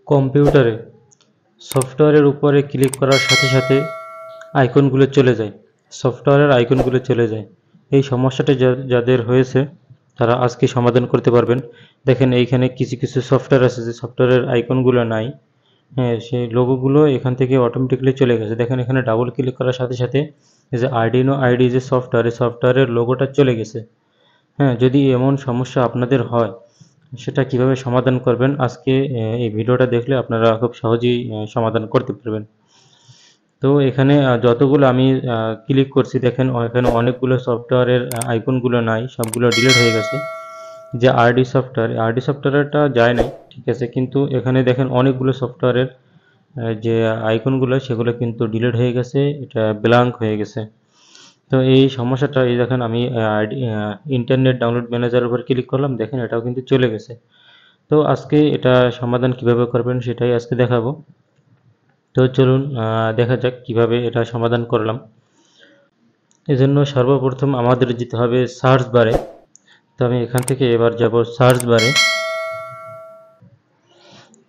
কম্পিউটারে সফটওয়্যারের উপরে ক্লিক করার সাথে সাথে আইকনগুলো চলে যায়, সফটওয়্যারের আইকনগুলো চলে যায়। এই সমস্যাটি যাদের হয়েছে তারা আজকে সমাধান করতে পারবেন। দেখেন এইখানে কিছু কিছু সফটওয়্যার আছে যে সফটওয়্যারের আইকনগুলো নাই। হ্যাঁ, সেই লোগোগুলো এখান থেকে অটোমেটিক্যালি চলে গেছে। দেখেন এখানে ডাবল ক্লিক করার সাথে সাথে এই যে আরডিনো আইডি যে সফটওয়্যার, এই সফটওয়্যারের লোগোটা চলে গেছে। হ্যাঁ, যদি এমন সমস্যা আপনাদের হয় সেটা কিভাবে সমাধান করবেন আজকে এই ভিডিওটা দেখলে আপনারা খুব সহজেই সমাধান করতে পারবেন। তো এখানে যতগুলো আমি ক্লিক করছি দেখেন এখানে অনেকগুলো সফটওয়্যারের আইকনগুলো নাই, সবগুলো ডিলিট হয়ে গেছে। যে আরডি সফটওয়্যারটা যায় নাই, ঠিক আছে, কিন্তু এখানে দেখেন অনেকগুলো সফটওয়্যারের যে আইকনগুলো সেগুলো কিন্তু ডিলিট হয়ে গেছে, এটা ব্ল্যাঙ্ক হয়ে গেছে। তো এই সমস্যাটা এই দেখেন আমি ইন্টারনেট ডাউনলোড ম্যানেজারের উপর ক্লিক করলাম, দেখেন এটাও কিন্তু চলে গেছে। তো আজকে এটা সমাধান কিভাবে করবেন সেটাই আজকে দেখাবো। তো চলুন দেখা যাক কিভাবে এটা সমাধান করলাম। এজন্য সর্বপ্রথম আমাদের যেতে হবে সার্চ বারে। তো আমি এখান থেকে এবার যাব সার্চ বারে।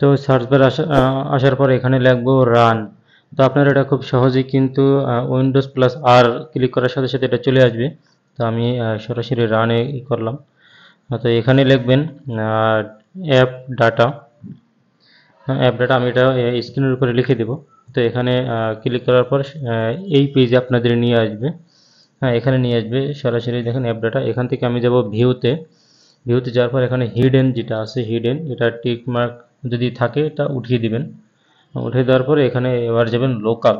তো সার্চ বারে আসার পর এখানে লিখবো রান। তো আপনারা এটা খুব সহজেই কিন্তু উইন্ডোজ প্লাস আর ক্লিক করার সাথে সাথে এটা চলে আসবে। তো আমি সরাসরি রানে করলাম। তো এখানে লিখবেন অ্যাপ ডাটা। অ্যাপ ডাটা আমি এটা স্ক্রিনের উপরে লিখে দেব। তো এখানে ক্লিক করার পর এই পেজে আপনাদের নিয়ে আসবে। হ্যাঁ, এখানে নিয়ে আসবে সরাসরি। দেখেন অ্যাপ ডাটা, এখান থেকে আমি যাব ভিউতে। ভিউতে যাওয়ার পর এখানে হিডেন যেটা আছে, হিডেন এটা টিক মার্ক যদি থাকে এটা উঠিয়ে দিবেন। উঠিয়ে দেওয়ার পরে এখানে এবার যাবেন লোকাল।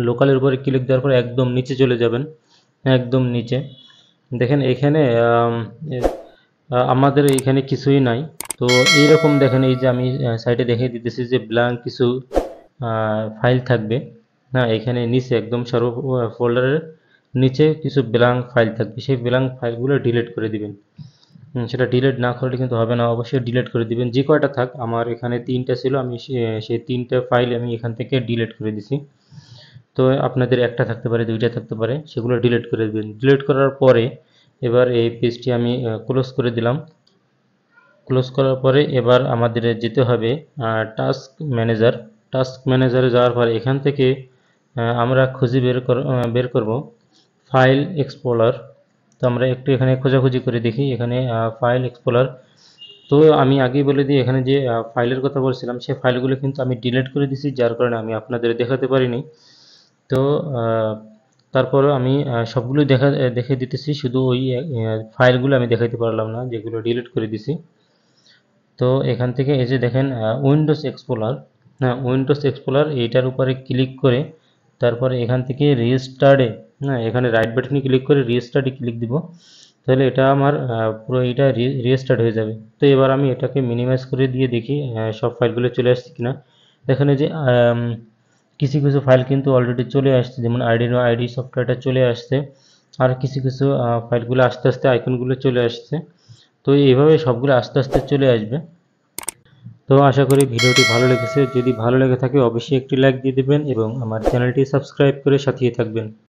লোকালের উপরে ক্লিক দেওয়ার পর একদম নিচে চলে যাবেন, একদম নিচে। দেখেন এখানে আমাদের এখানে কিছুই নাই। তো এইরকম দেখেন এই যে আমি সাইডে দেখিয়ে দিতেছি যে ব্ল্যাঙ্ক কিছু ফাইল থাকবে। হ্যাঁ, এখানে নিচে একদম সর্ব ফোল্ডারের নিচে কিছু ব্ল্যাঙ্ক ফাইল থাকবে, সেই ব্ল্যাঙ্ক ফাইলগুলো ডিলিট করে দিবেন। সেটা ডিলিট না করলে কিন্তু হবে না, অবশ্যই ডিলিট করে দিবেন। যে কয়টা থাক, আমার এখানে 3টা ছিল, আমি সেই 3টা ফাইল আমি এখান থেকে ডিলিট করে দিছি। তো আপনাদের একটা থাকতে পারে, 2টা থাকতে পারে, সেগুলো ডিলিট করে দিবেন। ডিলিট করার পরে এবার এই পেজটি আমি ক্লোজ করে দিলাম। ক্লোজ করার পরে এবার আমাদের যেতে হবে টাস্ক ম্যানেজার। টাস্ক ম্যানেজারে যাওয়ার পর এখান থেকে আমরা খুঁজে বের করব ফাইল এক্সপ্লোরার। তো আমরা একটু এখানে খোঁজাখুঁজি করে দেখি এখানে ফাইল এক্সপ্লোরার। তো আমি আগেই বলে দিই এখানে যে ফাইলের কথা বলছিলাম সেই ফাইলগুলো কিন্তু আমি ডিলিট করে দিছি, যার কারণে আমি আপনাদের দেখাতে পারিনি। তো তারপরে আমি সবগুলো দেখে দিতেছি, শুধু ওই ফাইলগুলো আমি দেখাইতে পারলাম না যেগুলো ডিলিট করে দিছি। তো এখান থেকে এই যে দেখেন উইন্ডোজ এক্সপ্লোরার, হ্যাঁ উইন্ডোজ এক্সপ্লোরার এইটার উপরে ক্লিক করে তারপরে এখান থেকে রিস্টার্টে, হ্যাঁ এখানে রাইট বাটনে ক্লিক করে রিস্টার্টে ক্লিক দিব। তাহলে এটা আমার পুরো এটা রিস্টার্ট হয়ে যাবে। তো এবার আমি এটাকে মিনিমাইজ করে দিয়ে দেখি সব ফাইলগুলো চলে আসছে কিনা। দেখেন যে কিছু কিছু ফাইল কিন্তু অলরেডি চলে আসছে, যেমন আরডিনো আইডি সফটওয়্যারটা চলে আসছে, আর কিছু কিছু ফাইলগুলো আস্তে আস্তে আইকনগুলো চলে আসছে। তো এইভাবে সবগুলো আস্তে আস্তে চলে আসবে। তো আশা করি ভিডিওটি ভালো লেগেছে। যদি ভালো লেগে থাকে অবশ্যই একটি লাইক দিয়ে দেবেন এবং আমার চ্যানেলটি সাবস্ক্রাইব করে সাথেই থাকবেন।